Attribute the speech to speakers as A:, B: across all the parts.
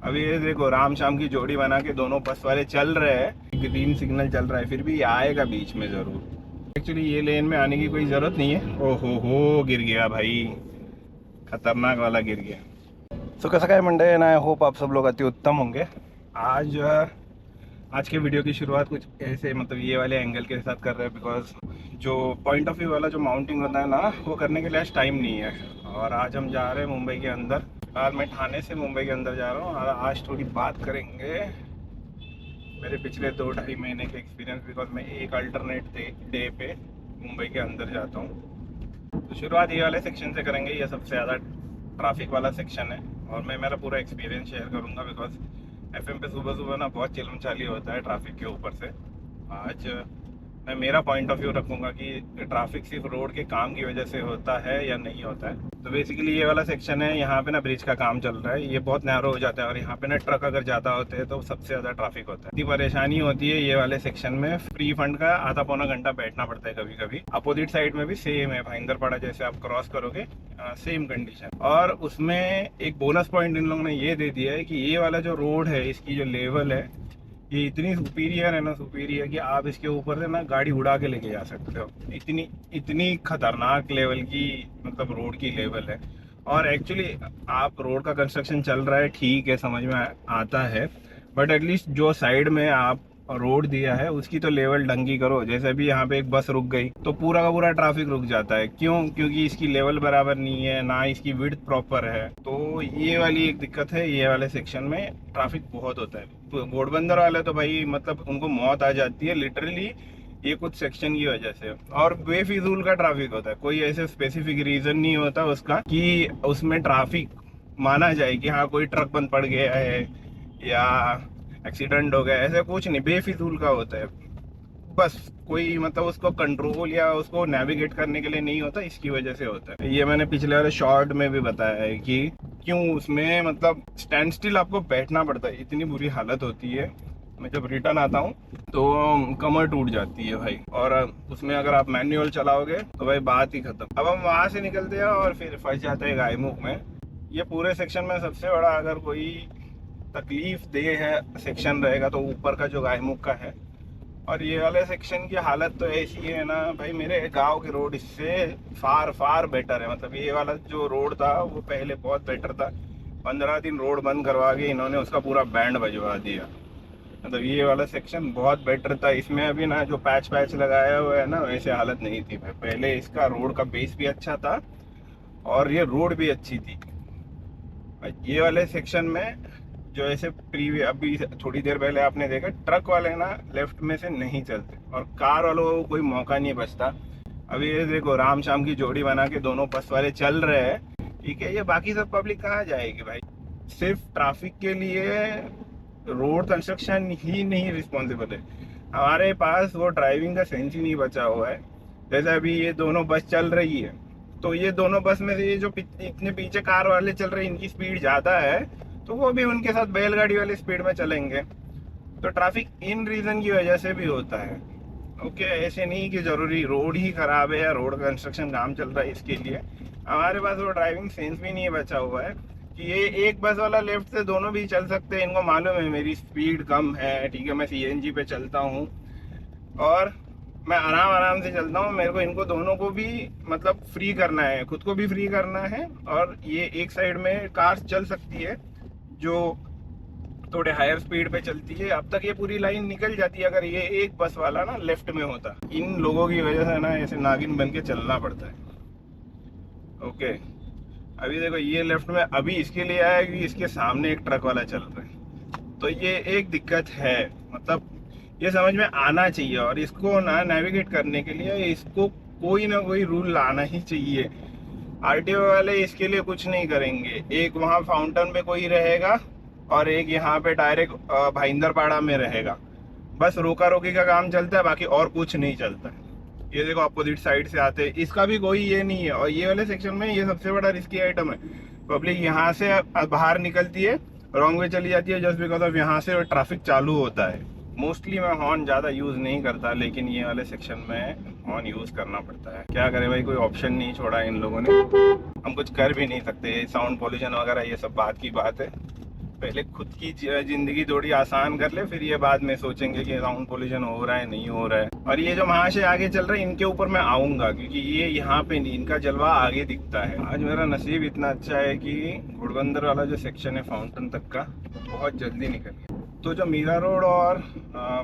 A: अभी ये देखो राम शाम की जोड़ी बना के दोनों बस वाले चल रहे हैं, ग्रीन सिग्नल चल रहा है, फिर भी ये आएगा बीच में जरूर। एक्चुअली ये लेन में आने की कोई जरूरत नहीं है। ओहो हो, गिर गया भाई, खतरनाक वाला गिर गया। सो कैसा है मंडे, एंड आई होप आप सब लोग अति उत्तम होंगे। आज आज के वीडियो की शुरुआत कुछ ऐसे मतलब ये वाले एंगल के साथ कर रहे हैं, बिकॉज जो पॉइंट ऑफ व्यू वाला जो माउंटिंग होता है ना, वो करने के लिए आज टाइम नहीं है। और आज हम जा रहे हैं मुंबई के अंदर। फिलहाल मैं ठाणे से मुंबई के अंदर जा रहा हूँ, और आज थोड़ी बात करेंगे मेरे पिछले 2-2.5 महीने के एक्सपीरियंस, बिकॉज मैं एक अल्टरनेट डे पे मुंबई के अंदर जाता हूँ। तो शुरुआत ये वाले सेक्शन से करेंगे, ये सबसे ज़्यादा ट्रैफिक वाला सेक्शन है, और मैं मेरा पूरा एक्सपीरियंस शेयर करूँगा, बिकॉज एफएम पे सुबह सुबह ना बहुत चिलम चाली होता है ट्रैफिक के ऊपर से। आज मैं मेरा पॉइंट ऑफ व्यू रखूँगा कि ट्रैफिक सिर्फ रोड के काम की वजह से होता है या नहीं होता है। तो बेसिकली ये वाला सेक्शन है, यहाँ पे ना ब्रिज का काम चल रहा है, ये बहुत नैरो हो जाता है, और यहाँ पे ना ट्रक अगर जाता होते हैं तो सबसे ज़्यादा ट्रैफिक होता है। इतनी परेशानी होती है ये वाले सेक्शन में, फ्री फंड का आधा पौना घंटा बैठना पड़ता है कभी कभी। अपोजिट साइड में भी सेम है, भाईंदरपाड़ा जैसे आप क्रॉस करोगे सेम कंडीशन। और उसमें एक बोनस पॉइंट इन लोगों ने ये दे दिया है कि ये वाला जो रोड है, इसकी जो लेवल है, ये इतनी सुपीरियर है ना, सुपीरियर कि आप इसके ऊपर से ना गाड़ी उड़ा के लेके जा सकते हो। इतनी इतनी खतरनाक लेवल की मतलब रोड की लेवल है। और एक्चुअली आप रोड का कंस्ट्रक्शन चल रहा है, ठीक है, समझ में आता है, बट एटलीस्ट जो साइड में आप रोड दिया है उसकी तो लेवल ढंगी करो। जैसे अभी यहाँ पे एक बस रुक गई तो पूरा का पूरा ट्रैफिक रुक जाता है, क्यों? क्योंकि इसकी लेवल बराबर नहीं है, ना इसकी विड्थ प्रॉपर है। तो ये वाली एक दिक्कत है, ये वाले सेक्शन में ट्रैफिक बहुत होता है। तो घोड़बंदर वाले तो भाई मतलब उनको मौत आ जाती है लिटरली, ये कुछ सेक्शन की वजह से। और बेफिजूल का ट्रैफिक होता है, कोई ऐसे स्पेसिफिक रीजन नहीं होता उसका कि उसमें ट्रैफिक माना जाए कि हाँ कोई ट्रक बंद पड़ गया है या एक्सीडेंट हो गया, ऐसा कुछ नहीं, बेफिजूल का होता है। बस कोई मतलब उसको कंट्रोल या उसको नेविगेट करने के लिए नहीं होता, इसकी वजह से होता है। ये मैंने पिछले वाले शॉर्ट में भी बताया है कि क्यों उसमें मतलब स्टैंड स्टिल आपको बैठना पड़ता है, इतनी बुरी हालत होती है। मैं जब रिटर्न आता हूँ तो कमर टूट जाती है भाई, और उसमें अगर आप मैनुअल चलाओगे तो भाई बात ही खत्म। अब हम वहां से निकलते हैं और फिर फंस जाते हैं गायमुख में। ये पूरे सेक्शन में सबसे बड़ा अगर कोई तकलीफ दे है सेक्शन रहेगा तो ऊपर का जो गायमुख का है। और ये वाले सेक्शन की हालत तो ऐसी है ना भाई, मेरे गांव के रोड इससे फार फार बेटर है। मतलब ये वाला जो रोड था वो पहले बहुत बेटर था, 15 दिन रोड बंद करवा के इन्होंने उसका पूरा बैंड बजवा दिया। मतलब ये वाला सेक्शन बहुत बेटर था। इसमें अभी ना जो पैच लगाया हुआ है ना, वैसे हालत नहीं थी भाई। पहले इसका रोड का बेस भी अच्छा था और ये रोड भी अच्छी थी। ये वाले सेक्शन में जो ऐसे अभी थोड़ी देर पहले आपने देखा, ट्रक वाले ना लेफ्ट में से नहीं चलते और कार वालों को कोई मौका नहीं बचता। अभी ये देखो राम शाम की जोड़ी बना के दोनों बस वाले चल रहे हैं, ठीक है। ये बाकी सब पब्लिक कहाँ जाएगी भाई? सिर्फ ट्रैफिक के लिए रोड कंस्ट्रक्शन ही नहीं रिस्पॉन्सिबल है, हमारे पास वो ड्राइविंग का सेंस ही नहीं बचा हुआ है। जैसे अभी ये दोनों बस चल रही है, तो ये दोनों बस में से ये जो इतने पीछे कार वाले चल रहे हैं, इनकी स्पीड ज़्यादा है, तो वो भी उनके साथ बैलगाड़ी वाली स्पीड में चलेंगे। तो ट्रैफिक इन रीज़न की वजह से भी होता है। ओके, ऐसे नहीं कि ज़रूरी रोड ही ख़राब है या रोड कंस्ट्रक्शन काम चल रहा है इसके लिए। हमारे पास वो ड्राइविंग सेंस भी नहीं बचा हुआ है कि ये एक बस वाला लेफ्ट से दोनों भी चल सकते हैं। इनको मालूम है मेरी स्पीड कम है, ठीक है, मैं सीएनजी पे चलता हूँ और मैं आराम आराम से चलता हूँ। मेरे को इनको दोनों को भी मतलब फ्री करना है, खुद को भी फ्री करना है। और ये एक साइड में कार चल सकती है जो थोड़े हायर स्पीड पे चलती है, अब तक ये पूरी लाइन निकल जाती है अगर ये एक बस वाला ना लेफ्ट में होता। इन लोगों की वजह से ना ऐसे नागिन बन के चलना पड़ता है। ओके, अभी देखो ये लेफ्ट में अभी इसके लिए आया कि इसके सामने एक ट्रक वाला चल रहा है, तो ये एक दिक्कत है। मतलब ये समझ में आना चाहिए, और इसको ना नेविगेट करने के लिए इसको कोई ना कोई रूल लाना ही चाहिए। आरटीओ वाले इसके लिए कुछ नहीं करेंगे। एक वहाँ फाउंटेन पे कोई रहेगा और एक यहाँ पे डायरेक्ट भाईंदरपाड़ा में रहेगा, बस रोका रोकी का काम चलता है, बाकी और कुछ नहीं चलता है। ये देखो अपोजिट साइड से आते हैं, इसका भी कोई ये नहीं है। और ये वाले सेक्शन में ये सबसे बड़ा रिस्की आइटम है। पब्लिक यहाँ से बाहर निकलती है, रॉन्ग वे चली जाती है, जस्ट बिकॉज ऑफ यहाँ से ट्रैफिक चालू होता है। मोस्टली मैं हॉर्न ज़्यादा यूज़ नहीं करता, लेकिन ये वाले सेक्शन में हॉर्न यूज़ करना पड़ता है। क्या करें भाई, कोई ऑप्शन नहीं छोड़ा इन लोगों ने, हम कुछ कर भी नहीं सकते। साउंड पॉल्यूशन वगैरह ये सब बात की बात है, पहले खुद की जिंदगी थोड़ी आसान कर ले, फिर ये बाद में सोचेंगे कि साउंड पोल्यूशन हो रहा है नहीं हो रहा है। और ये जो वहां से आगे चल रहे हैं इनके ऊपर मैं आऊंगा, क्योंकि ये यहाँ पे नहीं, इनका जलवा आगे दिखता है। आज मेरा नसीब इतना अच्छा है कि घोड़बंदर वाला जो सेक्शन है फाउंटेन तक का, बहुत जल्दी निकल गया। तो जो मीरा रोड और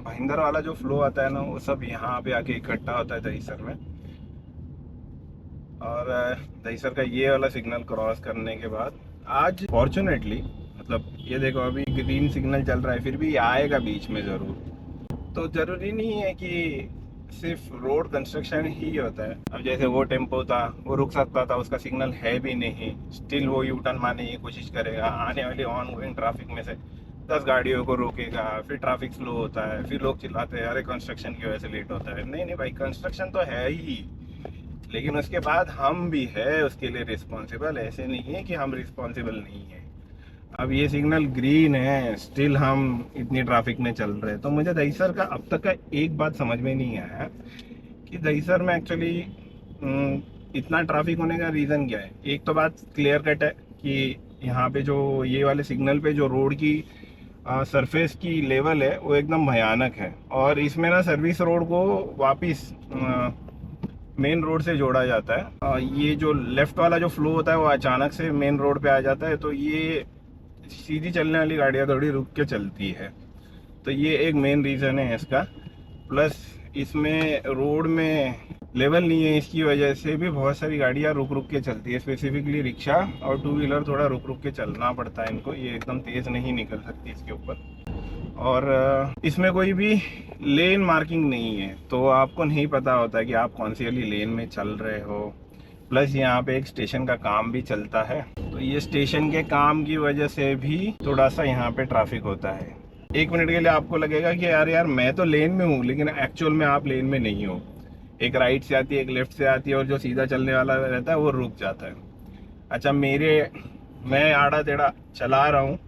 A: भाईंदर वाला जो फ्लो आता है ना, वो सब यहाँ पे आके इकट्ठा होता है दहीसर में। और दहीसर का ये वाला सिग्नल क्रॉस करने के बाद आज फॉर्चुनेटली, मतलब ये देखो अभी ग्रीन सिग्नल चल रहा है, फिर भी ये आएगा बीच में ज़रूर। तो ज़रूरी नहीं है कि सिर्फ रोड कंस्ट्रक्शन ही होता है। अब जैसे वो टेम्पो था, वो रुक सकता था, उसका सिग्नल है भी नहीं, स्टिल वो यू टर्न मारने की कोशिश करेगा। आने वाली ऑन गोइंग ट्रैफिक में से 10 गाड़ियों को रोकेगा, फिर ट्रैफिक स्लो होता है, फिर लोग चिल्लाते हैं अरे कंस्ट्रक्शन की वजह से लेट होता है। नहीं नहीं भाई, कंस्ट्रक्शन तो है ही, लेकिन उसके बाद हम भी है उसके लिए रिस्पॉन्सिबल। ऐसे नहीं है कि हम रिस्पॉन्सिबल नहीं है। अब ये सिग्नल ग्रीन है, स्टिल हम इतनी ट्रैफिक में चल रहे हैं। तो मुझे दहीसर का अब तक का एक बात समझ में नहीं आया कि दहीसर में एक्चुअली इतना ट्रैफिक होने का रीज़न क्या है। एक तो बात क्लियर कट है कि यहाँ पे जो ये वाले सिग्नल पे जो रोड की सरफेस की लेवल है वो एकदम भयानक है, और इसमें ना सर्विस रोड को वापस मेन रोड से जोड़ा जाता है। ये जो लेफ्ट वाला जो फ्लो होता है वो अचानक से मेन रोड पे आ जाता है, तो ये सीधी चलने वाली गाड़ियाँ थोड़ी रुक के चलती है। तो ये एक मेन रीज़न है इसका। प्लस इसमें रोड में लेवल नहीं है, इसकी वजह से भी बहुत सारी गाड़ियाँ रुक रुक के चलती है। स्पेसिफिकली रिक्शा और टू व्हीलर थोड़ा रुक रुक के चलना पड़ता है इनको, ये एकदम तेज़ नहीं निकल सकती इसके ऊपर। और इसमें कोई भी लेन मार्किंग नहीं है, तो आपको नहीं पता होता है कि आप कौन सी वाली लेन में चल रहे हो। प्लस यहाँ पे एक स्टेशन का काम भी चलता है, तो ये स्टेशन के काम की वजह से भी थोड़ा सा यहाँ पे ट्रैफिक होता है। 1 मिनट के लिए आपको लगेगा कि यार मैं तो लेन में हूँ, लेकिन एक्चुअल में आप लेन में नहीं हो। एक राइट से आती है, एक लेफ्ट से आती है, और जो सीधा चलने वाला रहता है वो रुक जाता है। अच्छा, मैं आड़ा टेढ़ा चला रहा हूँ,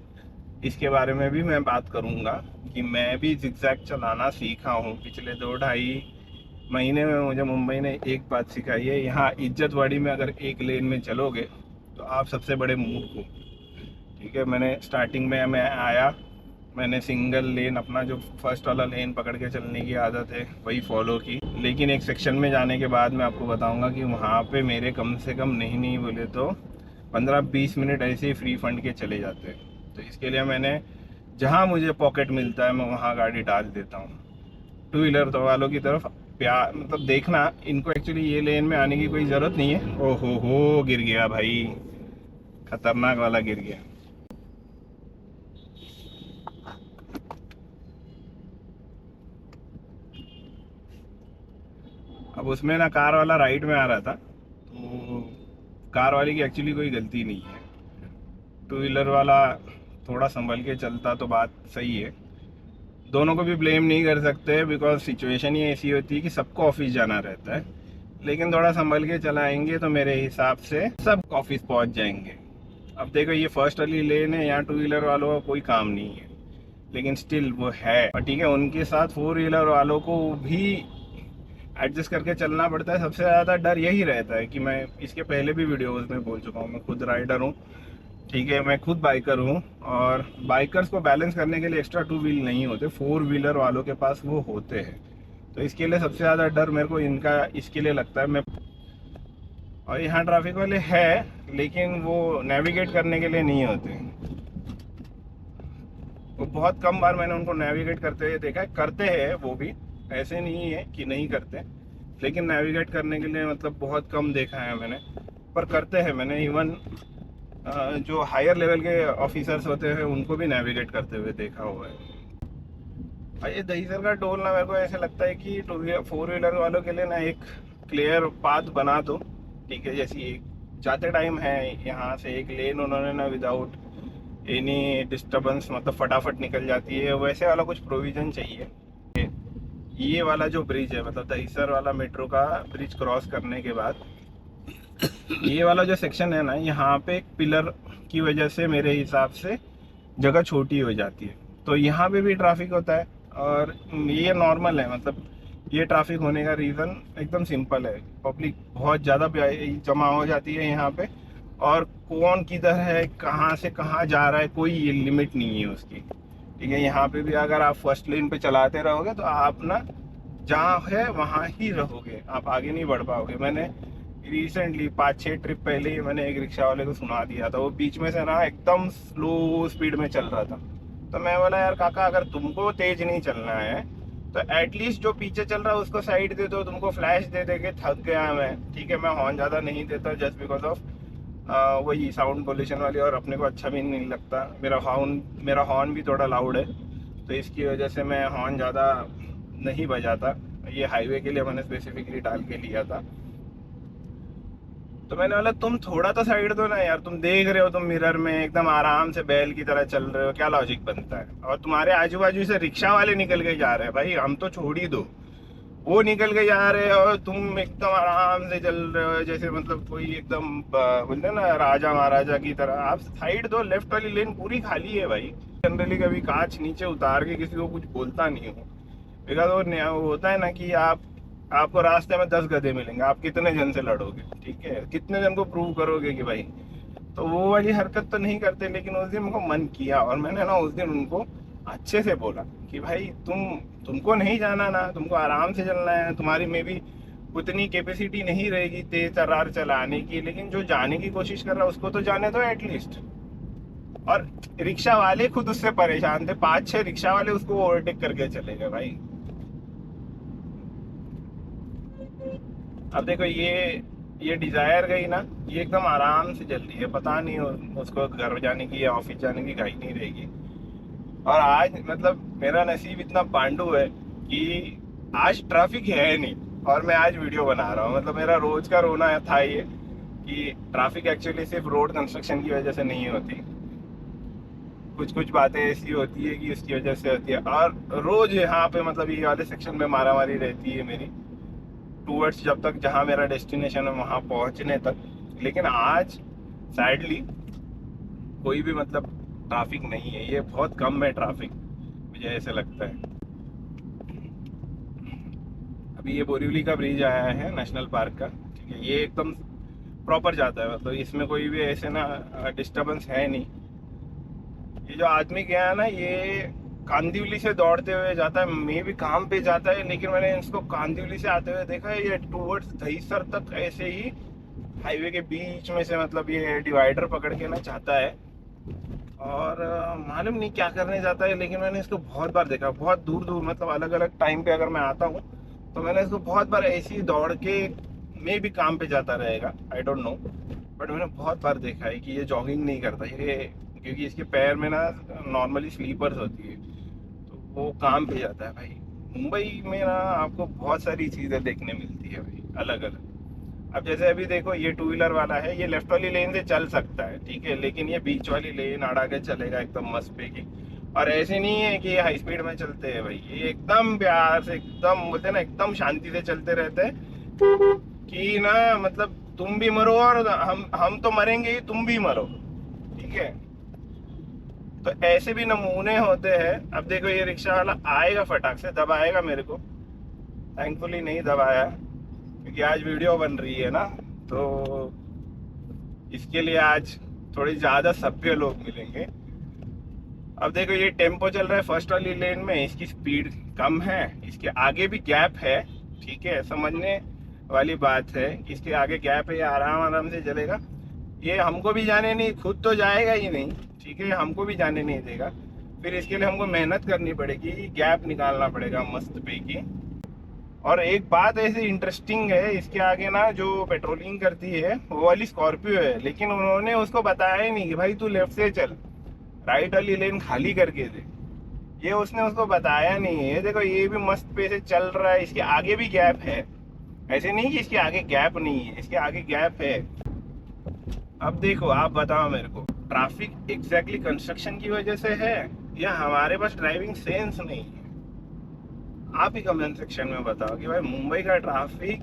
A: इसके बारे में भी मैं बात करूँगा कि मैं भी जिगजैग चलाना सीखा हूँ। पिछले 2-2.5 महीने में मुझे मुंबई ने एक बात सिखाई है, यहाँ इज्जतवाड़ी में अगर एक लेन में चलोगे तो आप सबसे बड़े मूर्ख हो। ठीक है, मैंने स्टार्टिंग में आया, मैंने सिंगल लेन, अपना जो फर्स्ट वाला लेन पकड़ के चलने की आदत है वही फॉलो की। लेकिन एक सेक्शन में जाने के बाद मैं आपको बताऊंगा कि वहाँ पे मेरे कम से कम नहीं बोले तो 15-20 मिनट ऐसे ही फ्री फंड के चले जाते हैं। तो इसके लिए मैंने जहाँ मुझे पॉकेट मिलता है मैं वहाँ गाड़ी डाल देता हूँ। टू व्हीलर वालों की तरफ प्यार, मतलब देखना, इनको एक्चुअली ये लेन में आने की कोई ज़रूरत नहीं है। ओहो हो, गिर गया भाई, खतरनाक वाला गिर गया। अब उसमें ना कार वाला राइट में आ रहा था, तो कार वाले की एक्चुअली कोई गलती नहीं है। टू व्हीलर वाला थोड़ा संभल के चलता तो बात सही है। दोनों को भी ब्लेम नहीं कर सकते, बिकॉज सिचुएशन ही ऐसी होती है कि सबको ऑफिस जाना रहता है। लेकिन थोड़ा संभल के चलाएंगे तो मेरे हिसाब से सब ऑफिस पहुंच जाएंगे। अब देखो, ये फर्स्ट वाली लेन है, यहाँ टू व्हीलर वालों का कोई काम नहीं है, लेकिन स्टिल वो है। और ठीक है, उनके साथ 4 व्हीलर वालों को भी एडजस्ट करके चलना पड़ता है। सबसे ज़्यादा डर यही रहता है कि मैं इसके पहले भी वीडियोज़ में बोल चुका हूँ, मैं खुद राइडर हूँ, ठीक है, मैं खुद बाइकर हूँ, और बाइकर्स को बैलेंस करने के लिए एक्स्ट्रा 2 व्हील नहीं होते, 4 व्हीलर वालों के पास वो होते हैं। तो इसके लिए सबसे ज़्यादा डर मेरे को इनका इसके लिए लगता है। और यहाँ ट्रैफिक वाले हैं, लेकिन वो नेविगेट करने के लिए नहीं होते। वो बहुत कम बार मैंने उनको नेविगेट करते हुए देखा है। करते हैं वो भी, ऐसे नहीं है कि नहीं करते, लेकिन नेविगेट करने के लिए मतलब बहुत कम देखा है मैंने, पर करते हैं। मैंने इवन जो हायर लेवल के ऑफिसर्स होते हैं उनको भी नेविगेट करते हुए देखा हुआ है। और ये दहीसर का टोल ना, मेरे को ऐसे लगता है कि 4 व्हीलर वालों के लिए ना एक क्लियर पाथ बना दो। ठीक है, जैसे एक जाते टाइम है यहाँ से एक लेन उन्होंने ना विदाउट एनी डिस्टर्बेंस, मतलब फटाफट निकल जाती है, वैसे वाला कुछ प्रोविज़न चाहिए। ये वाला जो ब्रिज है, मतलब दहीसर वाला मेट्रो का ब्रिज क्रॉस करने के बाद ये वाला जो सेक्शन है ना, यहाँ पे एक पिलर की वजह से मेरे हिसाब से जगह छोटी हो जाती है, तो यहाँ पे भी ट्रैफिक होता है। और ये नॉर्मल है, मतलब ये ट्रैफिक होने का रीज़न एकदम सिंपल है, पब्लिक बहुत ज़्यादा जमा हो जाती है यहाँ पे, और कौन किधर है, कहाँ से कहाँ जा रहा है, कोई लिमिट नहीं है उसकी। ठीक है, यहाँ पे भी अगर आप फर्स्ट लेन पे चलाते रहोगे तो आप ना जहाँ है वहाँ ही रहोगे, आप आगे नहीं बढ़ पाओगे। मैंने रिसेंटली 5-6 ट्रिप पहले ही मैंने एक रिक्शा वाले को सुना दिया था, वो बीच में से ना एकदम स्लो स्पीड में चल रहा था। तो मैं बोला यार काका, अगर तुमको तेज नहीं चलना है तो एटलीस्ट जो पीछे चल रहा है उसको साइड दे दो। तुमको फ्लैश दे दे के थक गया मैं, ठीक है, मैं हॉर्न ज़्यादा नहीं देता जस्ट बिकॉज ऑफ वही साउंड पोल्यूशन वाली, और अपने को अच्छा भी नहीं लगता। मेरा हॉर्न भी थोड़ा लाउड है, तो इसकी वजह से मैं हॉर्न ज़्यादा नहीं बजाता। ये हाईवे के लिए मैंने स्पेसिफिकली डाल के लिया था। तो मैंने बोला तुम थोड़ा तो साइड दो ना यार, तुम देख रहे हो तुम मिरर में एकदम आराम से बैल की तरह चल रहे हो, क्या लॉजिक बनता है? और तुम्हारे आजू बाजू से रिक्शा वाले निकल के जा रहे हैं, भाई हम तो छोड़ ही दो, वो निकल के जा रहे हैं और तुम एकदम आराम से चल रहे हो जैसे मतलब कोई एकदम बोलते ना राजा महाराजा की तरह। आप साइड दो, लेफ्ट वाली लेन पूरी खाली है भाई। जनरली कभी कांच नीचे उतार के किसी को कुछ बोलता नहीं हूँ, बिकॉज वो होता है ना कि आपको रास्ते में 10 गधे मिलेंगे, आप कितने जन से लड़ोगे? ठीक है, कितने जन को प्रूव करोगे कि भाई? तो वो वाली हरकत तो नहीं करते, लेकिन उस दिन उनको मन किया और मैंने ना उस दिन उनको अच्छे से बोला कि भाई तुमको नहीं जाना ना, तुमको आराम से चलना है। तुम्हारी में भी उतनी कैपेसिटी नहीं रहेगी तेज तर्रार चलाने की, लेकिन जो जाने की कोशिश कर रहा है उसको तो जाने दो एटलीस्ट। और रिक्शा वाले खुद उससे परेशान थे, 5-6 रिक्शा वाले उसको ओवरटेक करके चले गए भाई। अब देखो ये डिजायर गई ना, ये एकदम आराम से चल रही है, पता नहीं उसको घर जाने की या ऑफिस जाने की घाई नहीं रहेगी। और आज मतलब मेरा नसीब इतना पांडु है कि आज ट्रैफिक है नहीं और मैं आज वीडियो बना रहा हूँ। मतलब मेरा रोज का रोना था ये कि ट्रैफिक एक्चुअली सिर्फ रोड कंस्ट्रक्शन की वजह से नहीं होती, कुछ कुछ बातें ऐसी होती है कि उसकी वजह से होती है। और रोज यहाँ पे मतलब ये वाले सेक्शन में मारामारी रहती है मेरी टूवर्ड्स, जब तक जहाँ मेरा डेस्टिनेशन है वहाँ पहुँचने तक। लेकिन आज सैडली कोई भी मतलब ट्रैफिक नहीं है, ये बहुत कम है ट्रैफिक, मुझे ऐसे लगता है। अभी ये बोरीवली का ब्रिज आया है नेशनल पार्क का, ठीक है, ये एकदम प्रॉपर जाता है, मतलब इसमें कोई भी ऐसे ना डिस्टर्बेंस है नहीं। ये जो आदमी गया ना, ये कांदिवली से दौड़ते हुए जाता है, मैं भी काम पे जाता है, लेकिन मैंने इसको कांदिवली से आते हुए देखा है। ये टूवर्ड्स दहीसर तक ऐसे ही हाईवे के बीच में से मतलब ये डिवाइडर पकड़ के ना जाता है। और मालूम नहीं क्या करने जाता है, लेकिन मैंने इसको बहुत बार देखा, बहुत दूर दूर, मतलब अलग अलग टाइम पे अगर मैं आता हूँ तो मैंने इसको बहुत बार ऐसे ही दौड़ के मैं भी काम पे जाता रहेगा, आई डोंट नो, बट मैंने बहुत बार देखा है कि ये जॉगिंग नहीं करता ये, क्योंकि इसके पैर में ना नॉर्मली स्लीपर्स होती है, तो वो काम पे जाता है भाई। मुंबई में ना आपको बहुत सारी चीज़ें देखने मिलती है भाई, अलग अलग। अब जैसे अभी देखो ये टू व्हीलर वाला है, ये लेफ्ट वाली लेन से चल सकता है, ठीक है, लेकिन ये बीच वाली लेन अड़ा के चलेगा एकदम मस्त पे की। और ऐसे नहीं है कि ये हाई स्पीड में चलते हैं भाई, ये एकदम प्यार से, एकदम बोलते हैं ना, एकदम शांति से चलते रहते हैं कि ना मतलब तुम भी मरो और हम तो मरेंगे ही, तुम भी मरो, ठीक है। तो ऐसे भी नमूने होते हैं। अब देखो ये रिक्शा वाला आएगा, फटाक से दबाएगा मेरे को, थैंकफुली नहीं दबाया क्योंकि आज वीडियो बन रही है ना, तो इसके लिए आज थोड़ी ज़्यादा सभ्य लोग मिलेंगे। अब देखो ये टेम्पो चल रहा है फर्स्ट वाली लेन में, इसकी स्पीड कम है, इसके आगे भी गैप है, ठीक है, समझने वाली बात है। इसके आगे गैप है, ये आराम आराम से चलेगा, ये हमको भी जाने नहीं, खुद तो जाएगा ही नहीं, ठीक है, हमको भी जाने नहीं देगा। फिर इसके लिए हमको मेहनत करनी पड़ेगी, गैप निकालना पड़ेगा मस्त पे की। और एक बात ऐसी इंटरेस्टिंग है, इसके आगे ना जो पेट्रोलिंग करती है वो वाली स्कॉर्पियो है, लेकिन उन्होंने उसको बताया ही नहीं कि भाई तू लेफ्ट से चल, राइट वाली लेन खाली करके दे, ये उसने उसको बताया नहीं है। देखो ये भी मस्त पे से चल रहा है, इसके आगे भी गैप है, ऐसे नहीं कि इसके आगे गैप नहीं है, इसके आगे गैप है। अब देखो आप बताओ मेरे को, ट्रैफिक एग्जैक्टली कंस्ट्रक्शन की वजह से है या हमारे पास ड्राइविंग सेंस नहीं है? आप ही कमेंट सेक्शन में बताओ कि भाई मुंबई का ट्रैफिक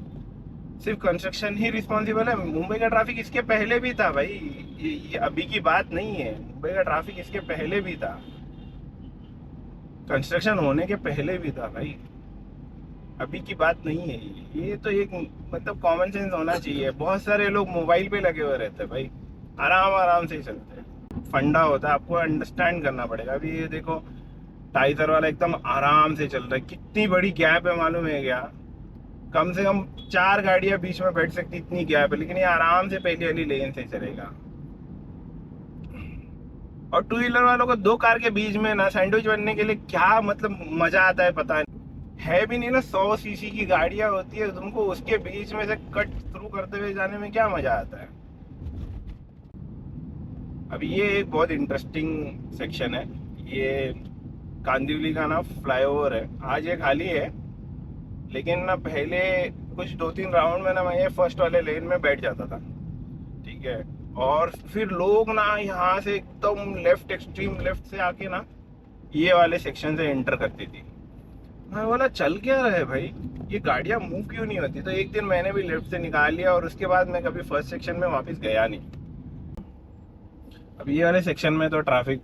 A: सिर्फ कंस्ट्रक्शन ही रिस्पॉन्सिबल है? मुंबई का ट्रैफिक इसके पहले भी था भाई, ये अभी की बात नहीं है, मुंबई का ट्रैफिक इसके पहले भी था, कंस्ट्रक्शन होने के पहले भी था भाई, अभी की बात नहीं है। ये तो एक मतलब कॉमन सेंस होना चाहिए। बहुत सारे लोग मोबाइल पे लगे हुए रहते हैं भाई, आराम आराम से ही चलते हैं। फंडा होता है, आपको अंडरस्टैंड करना पड़ेगा। अभी ये देखो टाइगर वाला एकदम आराम से चल रहा है, कितनी बड़ी गैप है मालूम है क्या? कम से कम 4 गाड़ियां बीच में बैठ सकती, इतनी गैप है, लेकिन ये आराम से पहली वाली लेन से चलेगा। और टू व्हीलर वालों को 2 कार के बीच में ना सैंडविच बनने के लिए क्या मतलब मजा आता है पता नहीं है भी नहीं ना। 100 सीसी की गाड़ियां होती है, तुमको उसके बीच में से कट थ्रू करते हुए जाने में क्या मजा आता है। अब ये एक बहुत इंटरेस्टिंग सेक्शन है, ये कांदिवली का ना फ्लाईओवर है। आज ये खाली है, लेकिन ना पहले कुछ 2-3 राउंड में ना मैं ये फर्स्ट वाले लेन में बैठ जाता था, ठीक है। और फिर लोग ना यहाँ से एकदम लेफ्ट, एक्सट्रीम लेफ्ट से आके ना ये वाले सेक्शन से एंटर करती थी। मैं बोला चल क्या रहा है भाई, ये गाड़ियाँ मूव क्यों नहीं होती? तो एक दिन मैंने भी लेफ्ट से निकाल लिया और उसके बाद मैं कभी फर्स्ट सेक्शन में वापस गया नहीं। अब ये वाले सेक्शन में तो ट्रैफिक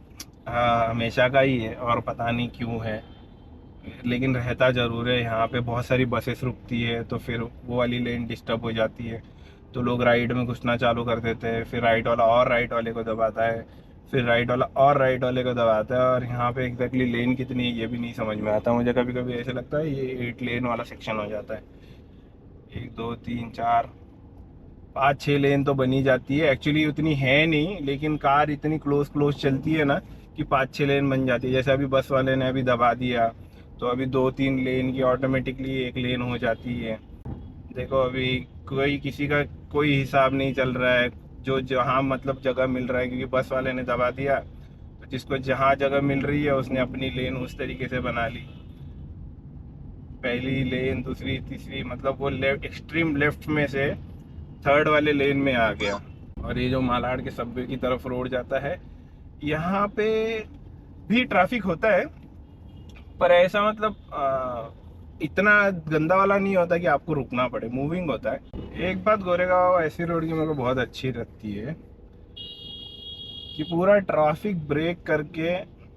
A: हमेशा का ही है और पता नहीं क्यों है, लेकिन रहता ज़रूर है। यहाँ पे बहुत सारी बसेस रुकती है, तो फिर वो वाली लेन डिस्टर्ब हो जाती है, तो लोग राइट में घुसना चालू कर देते हैं। फिर राइट वाला और राइट वाले को दबाता है, फिर राइट वाला और राइट वाले को दबाता है। और यहाँ पे एग्जैक्टली लेन कितनी है ये भी नहीं समझ में आता मुझे। कभी कभी ऐसे लगता है ये 8 लेन वाला सेक्शन हो जाता है। 1 2 3 4 5 6 लेन तो बनी जाती है, एक्चुअली उतनी है नहीं, लेकिन कार इतनी क्लोज क्लोज चलती है ना कि 5 6 लेन बन जाती है। जैसे अभी बस वाले ने अभी दबा दिया, तो अभी 2 3 लेन की ऑटोमेटिकली 1 लेन हो जाती है। देखो अभी कोई किसी का कोई हिसाब नहीं चल रहा है, जो जहाँ मतलब जगह मिल रहा है, क्योंकि बस वाले ने दबा दिया, तो जिसको जहाँ जगह मिल रही है उसने अपनी लेन उस तरीके से बना ली। पहली लेन, दूसरी, तीसरी, मतलब वो लेफ्ट, एक्सट्रीम लेफ्ट में से थर्ड वाले लेन में आ गया। और ये जो मालाड के सबवे की तरफ रोड जाता है, यहाँ पे भी ट्रैफिक होता है, पर ऐसा मतलब इतना गंदा वाला नहीं होता कि आपको रुकना पड़े, मूविंग होता है। एक बात गोरेगांव ऐसी रोड की मेरे को बहुत अच्छी लगती है कि पूरा ट्रैफिक ब्रेक करके,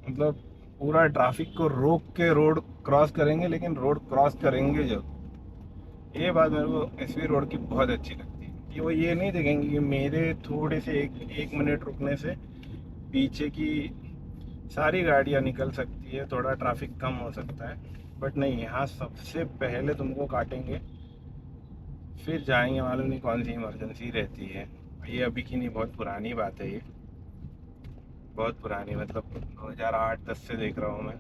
A: मतलब पूरा ट्रैफिक को रोक के रोड क्रॉस करेंगे, लेकिन रोड क्रॉस करेंगे जब। ये बात मेरे को एसवी रोड की बहुत अच्छी लगती है कि वो ये नहीं देखेंगे कि मेरे थोड़े से एक मिनट रुकने से पीछे की सारी गाड़ियाँ निकल सकती है, थोड़ा ट्रैफिक कम हो सकता है। बट नहीं, यहाँ सबसे पहले तुमको काटेंगे, फिर जाएंगे। मालूम नहीं कौन सी इमरजेंसी रहती है। ये अभी की नहीं, बहुत पुरानी बात है ये, बहुत पुरानी, मतलब 2008-10 से देख रहा हूँ मैं।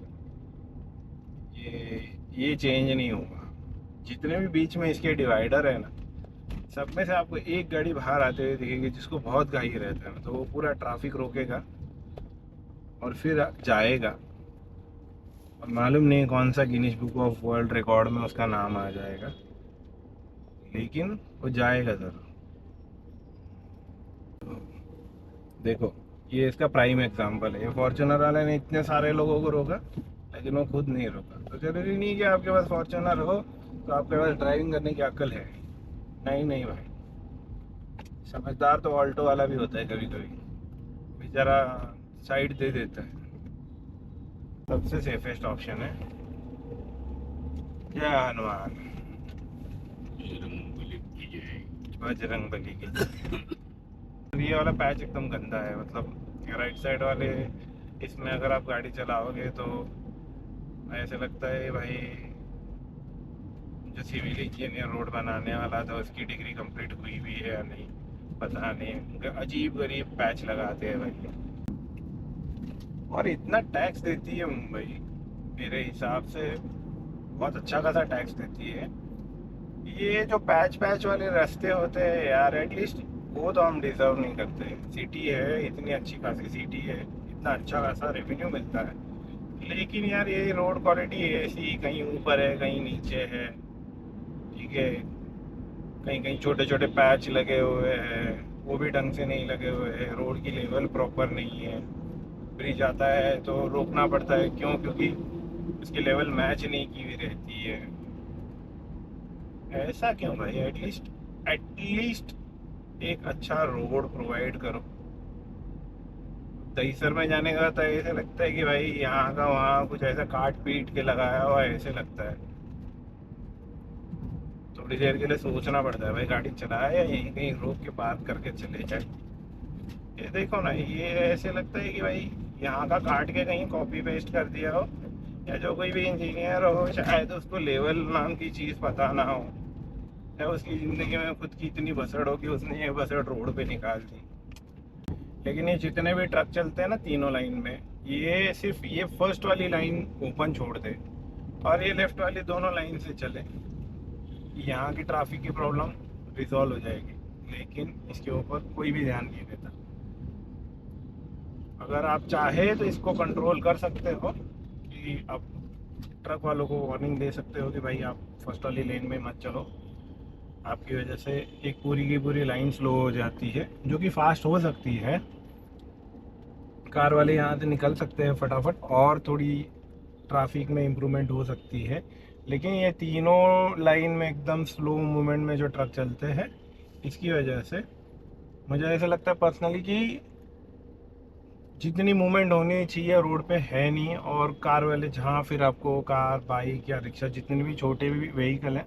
A: ये चेंज नहीं होगा। जितने भी बीच में इसके डिवाइडर है ना, सब में से आपको एक गाड़ी बाहर आते हुए दिखेगी जिसको बहुत घाई रहता है ना, तो वो पूरा ट्रैफिक रोकेगा और फिर जाएगा। और मालूम नहीं कौन सा Guinness book of world record में उसका नाम आ जाएगा, लेकिन वो जाएगा ज़रूर। देखो ये इसका प्राइम एग्जांपल है। ये फॉर्च्यूनर वाले ने इतने सारे लोगों को रोका, लेकिन वो खुद नहीं रोका। तो जरूरी नहीं कि आपके पास फॉर्च्यूनर हो तो आपके पास ड्राइविंग करने की अक्ल है। नहीं नहीं भाई, समझदार तो ऑल्टो वाला भी होता है कभी कभी, बेचारा साइड दे देता है। सबसे सेफेस्ट ऑप्शन है। जय हनुमान, बजरंग बली की जय। ये वाला पैच एकदम गंदा है, मतलब राइट साइड वाले इसमें अगर आप गाड़ी चलाओगे तो ऐसे लगता है भाई जो सिविल इंजीनियर रोड बनाने वाला था उसकी डिग्री कंप्लीट हुई भी है या नहीं पता नहीं। अजीब गरीब पैच लगाते हैं भाई। और इतना टैक्स देती है मुंबई, मेरे हिसाब से बहुत अच्छा खासा टैक्स देती है। ये जो पैच पैच वाले रास्ते होते हैं यार, एटलीस्ट वो तो हम डिजर्व नहीं करते। सिटी है, इतनी अच्छी खासी सिटी है, इतना अच्छा खासा रेवेन्यू मिलता है, लेकिन यार ये रोड क्वालिटी ऐसी, कहीं ऊपर है कहीं नीचे है, ठीक है। कहीं कहीं छोटे छोटे पैच लगे हुए हैं, वो भी ढंग से नहीं लगे हुए हैं। रोड की लेवल प्रॉपर नहीं है। ब्रिज आता है तो रोकना पड़ता है, क्यों? क्योंकि उसकी लेवल मैच नहीं की हुई रहती है। ऐसा क्यों भाई? एटलीस्ट एक अच्छा रोड प्रोवाइड करो। दहीसर में जाने का तो ऐसे लगता है कि भाई यहाँ का वहाँ कुछ ऐसा काट पीट के लगाया हुआ ऐसे लगता है। थोड़ी देर के लिए सोचना पड़ता है भाई गाड़ी चलाए या यहीं कहीं रोक के पार्क करके चले जाए। ये देखो ना, ये ऐसे लगता है कि भाई यहाँ का काट के कहीं कॉपी पेस्ट कर दिया हो, या जो कोई भी इंजीनियर हो शायद उसको लेवल नाम की चीज़ पता ना हो, या उसकी ज़िंदगी में खुद की इतनी बसड़ हो कि उसने ये बसड़ रोड पे निकाल दी। लेकिन ये जितने भी ट्रक चलते हैं ना तीनों लाइन में, ये सिर्फ ये फर्स्ट वाली लाइन ओपन छोड़ दे और ये लेफ्ट वाली दोनों लाइन से चले, यहाँ की ट्रैफिक की प्रॉब्लम रिजॉल्व हो जाएगी। लेकिन इसके ऊपर कोई भी ध्यान नहीं देता। अगर आप चाहे तो इसको कंट्रोल कर सकते हो कि आप ट्रक वालों को वार्निंग दे सकते हो कि भाई आप फर्स्ट वाली लेन में मत चलो, आपकी वजह से एक पूरी की पूरी लाइन स्लो हो जाती है, जो कि फास्ट हो सकती है। कार वाले यहाँ से निकल सकते हैं फटाफट और थोड़ी ट्रैफिक में इम्प्रूवमेंट हो सकती है। लेकिन ये तीनों लाइन में एकदम स्लो मूवमेंट में जो ट्रक चलते हैं, इसकी वजह से मुझे ऐसा लगता है पर्सनली कि जितनी मूवमेंट होनी चाहिए रोड पे है नहीं। और कार वाले जहाँ फिर आपको कार, बाइक या रिक्शा, जितने भी छोटे भी व्हीकल हैं,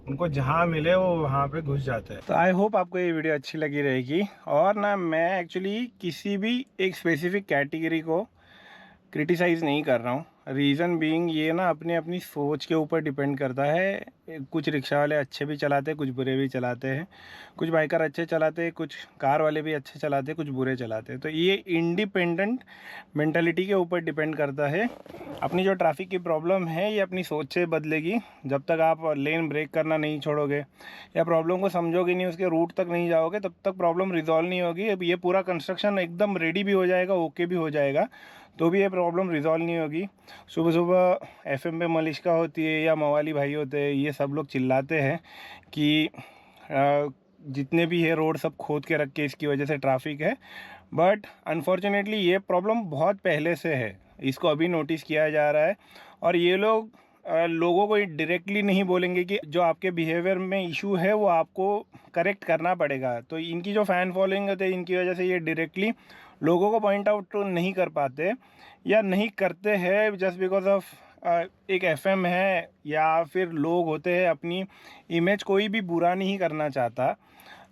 A: उनको जहाँ मिले वो वहाँ पे घुस जाते हैं। तो आई होप आपको ये वीडियो अच्छी लगी रहेगी। और ना, मैं एक्चुअली किसी भी एक स्पेसिफिक कैटेगरी को क्रिटिसाइज़ नहीं कर रहा हूँ। रीज़न बीइंग ये ना अपनी अपनी सोच के ऊपर डिपेंड करता है। कुछ रिक्शा वाले अच्छे भी चलाते हैं, कुछ बुरे भी चलाते हैं, कुछ बाइकर अच्छे चलाते हैं, कुछ कार वाले भी अच्छे चलाते हैं, कुछ बुरे चलाते हैं। तो ये इंडिपेंडेंट मेंटालिटी के ऊपर डिपेंड करता है। अपनी जो ट्रैफिक की प्रॉब्लम है ये अपनी सोच से बदलेगी। जब तक आप लेन ब्रेक करना नहीं छोड़ोगे या प्रॉब्लम को समझोगे नहीं, उसके रूट तक नहीं जाओगे, तब तक प्रॉब्लम रिजॉल्व नहीं होगी। अब ये पूरा कंस्ट्रक्शन एकदम रेडी भी हो जाएगा, ओके भी हो जाएगा, तो भी ये प्रॉब्लम रिजॉल्व नहीं होगी। सुबह सुबह एफएम पे मलिश्का होती है या मवाली भाई होते हैं, ये सब लोग चिल्लाते हैं कि जितने भी है रोड सब खोद के रख के इसकी वजह से ट्रैफिक है। बट अनफॉर्चुनेटली ये प्रॉब्लम बहुत पहले से है, इसको अभी नोटिस किया जा रहा है। और ये लोग लोगों को डायरेक्टली नहीं बोलेंगे कि जो आपके बिहेवियर में इशू है वो आपको करेक्ट करना पड़ेगा। तो इनकी जो फ़ैन फॉलोइंग होती है, इनकी वजह से ये डायरेक्टली लोगों को पॉइंट आउट तो नहीं कर पाते या नहीं करते हैं, जस्ट बिकॉज ऑफ एक एफएम है या फिर लोग होते हैं अपनी इमेज कोई भी बुरा नहीं करना चाहता।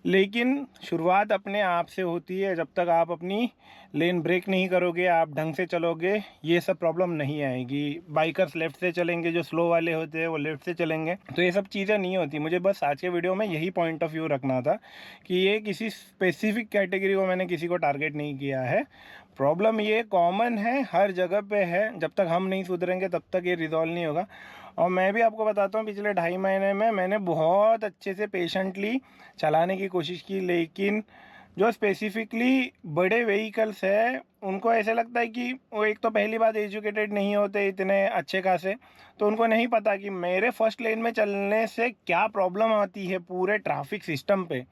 A: लेकिन शुरुआत अपने आप से होती है। जब तक आप अपनी लेन ब्रेक नहीं करोगे, आप ढंग से चलोगे, ये सब प्रॉब्लम नहीं आएगी। बाइकर्स लेफ़्ट से चलेंगे, जो स्लो वाले होते हैं वो लेफ़्ट से चलेंगे, तो ये सब चीज़ें नहीं होती। मुझे बस आज के वीडियो में यही पॉइंट ऑफ व्यू रखना था कि ये किसी स्पेसिफिक कैटेगरी को मैंने किसी को टारगेट नहीं किया है। प्रॉब्लम ये कॉमन है, हर जगह पे है। जब तक हम नहीं सुधरेंगे तब तक ये रिजॉल्व नहीं होगा। और मैं भी आपको बताता हूँ, पिछले 2.5 महीने में मैंने बहुत अच्छे से पेशेंटली चलाने की कोशिश की। लेकिन जो स्पेसिफिकली बड़े व्हीकल्स है, उनको ऐसे लगता है कि वो एक तो पहली बात एजुकेटेड नहीं होते इतने अच्छे खासे, तो उनको नहीं पता कि मेरे फर्स्ट लेन में चलने से क्या प्रॉब्लम आती है पूरे ट्रैफिक सिस्टम पे,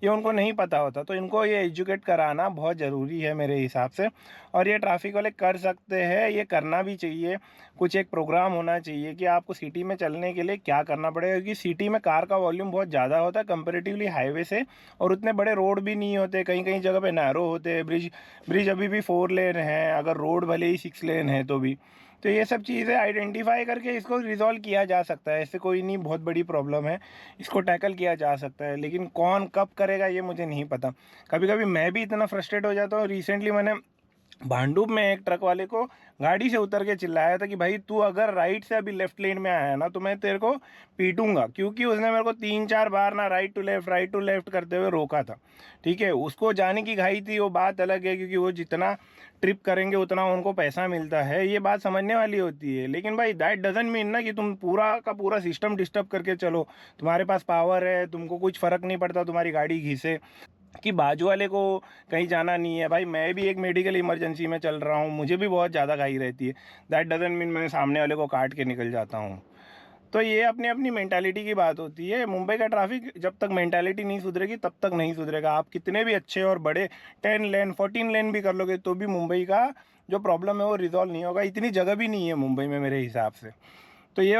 A: ये उनको नहीं पता होता। तो इनको ये एजुकेट कराना बहुत ज़रूरी है मेरे हिसाब से। और ये ट्रैफिक वाले कर सकते हैं, ये करना भी चाहिए। कुछ एक प्रोग्राम होना चाहिए कि आपको सिटी में चलने के लिए क्या करना पड़ेगा, क्योंकि सिटी में कार का वॉल्यूम बहुत ज़्यादा होता है कंपेरेटिवली हाईवे से, और उतने बड़े रोड भी नहीं होते, कहीं कहीं जगह पे नैरो होते हैं। ब्रिज अभी भी 4 लेन है, अगर रोड भले ही 6 लेन है तो भी। तो ये सब चीज़ें आइडेंटिफाई करके इसको रिजॉल्व किया जा सकता है। ऐसे कोई नहीं बहुत बड़ी प्रॉब्लम है, इसको टैकल किया जा सकता है। लेकिन कौन कब करेगा ये मुझे नहीं पता। कभी कभी मैं भी इतना फ्रस्ट्रेट हो जाता हूँ। रिसेंटली मैंने भांडुप में एक ट्रक वाले को गाड़ी से उतर के चिल्लाया था कि भाई तू अगर राइट से अभी लेफ्ट लेन में आया ना तो मैं तेरे को पीटूंगा, क्योंकि उसने मेरे को 3-4 बार ना राइट टू लेफ्ट करते हुए रोका था। ठीक है, उसको जाने की घाई थी, वो बात अलग है, क्योंकि वो जितना ट्रिप करेंगे उतना उनको पैसा मिलता है, ये बात समझने वाली होती है। लेकिन भाई दैट डजंट मीन ना कि तुम पूरा का पूरा सिस्टम डिस्टर्ब करके चलो। तुम्हारे पास पावर है, तुमको कुछ फ़र्क नहीं पड़ता तुम्हारी गाड़ी घिसे कि बाजू वाले को कहीं जाना नहीं है। भाई मैं भी एक मेडिकल इमरजेंसी में चल रहा हूँ, मुझे भी बहुत ज़्यादा घाई रहती है। दैट डजंट मीन मैं सामने वाले को काट के निकल जाता हूँ। तो ये अपनी अपनी मेंटालिटी की बात होती है। मुंबई का ट्रैफिक जब तक मेंटालिटी नहीं सुधरेगी तब तक नहीं सुधरेगा। आप कितने भी अच्छे और बड़े 10 लेन 14 लेन भी कर लोगे तो भी मुंबई का जो प्रॉब्लम है वो रिजॉल्व नहीं होगा। इतनी जगह भी नहीं है मुंबई में मेरे हिसाब से। तो ये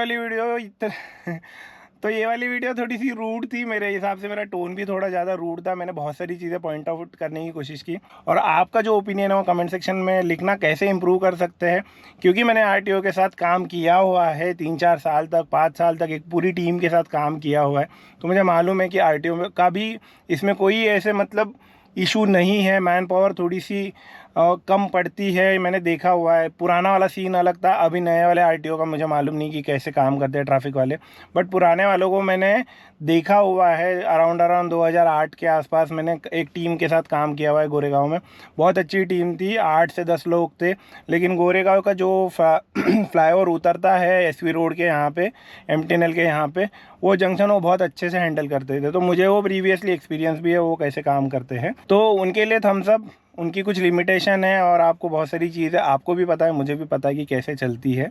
A: वाली वीडियो थोड़ी सी रूड थी मेरे हिसाब से। मेरा टोन भी थोड़ा ज़्यादा रूड था। मैंने बहुत सारी चीज़ें पॉइंट आउट करने की कोशिश की। और आपका जो ओपिनियन है वो कमेंट सेक्शन में लिखना, कैसे इंप्रूव कर सकते हैं। क्योंकि मैंने आरटीओ के साथ काम किया हुआ है 3-4 साल तक, 5 साल तक एक पूरी टीम के साथ काम किया हुआ है। तो मुझे मालूम है कि आरटीओ का भी इसमें कोई ऐसे मतलब इशू नहीं है, मैन पावर थोड़ी सी कम पड़ती है, मैंने देखा हुआ है। पुराना वाला सीन अलग था, अभी नए वाले आरटीओ का मुझे मालूम नहीं कि कैसे काम करते हैं ट्रैफिक वाले, बट पुराने वालों को मैंने देखा हुआ है। अराउंड 2008 के आसपास मैंने एक टीम के साथ काम किया हुआ है गोरेगांव में। बहुत अच्छी टीम थी, 8 से 10 लोग थे। लेकिन गोरेगांव का जो फ्लाईओवर उतरता है एसवी रोड के यहाँ पे, एमटीएनएल के यहाँ पे, वो जंक्शन वो बहुत अच्छे से हैंडल करते थे। तो मुझे वो प्रीवियसली एक्सपीरियंस भी है वो कैसे काम करते हैं। तो उनके लिए थम्स अप, उनकी कुछ लिमिटेशन है और आपको बहुत सारी चीज़ें आपको भी पता है, मुझे भी पता है कि कैसे चलती है,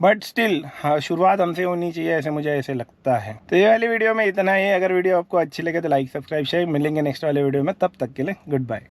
A: बट स्टिल हाँ, शुरुआत हमसे होनी चाहिए, ऐसे मुझे ऐसे लगता है। तो ये वाली वीडियो में इतना ही। अगर वीडियो आपको अच्छी लगे तो लाइक, सब्सक्राइब, शेयर। मिलेंगे नेक्स्ट वाले वीडियो में, तब तक के लिए गुड बाय।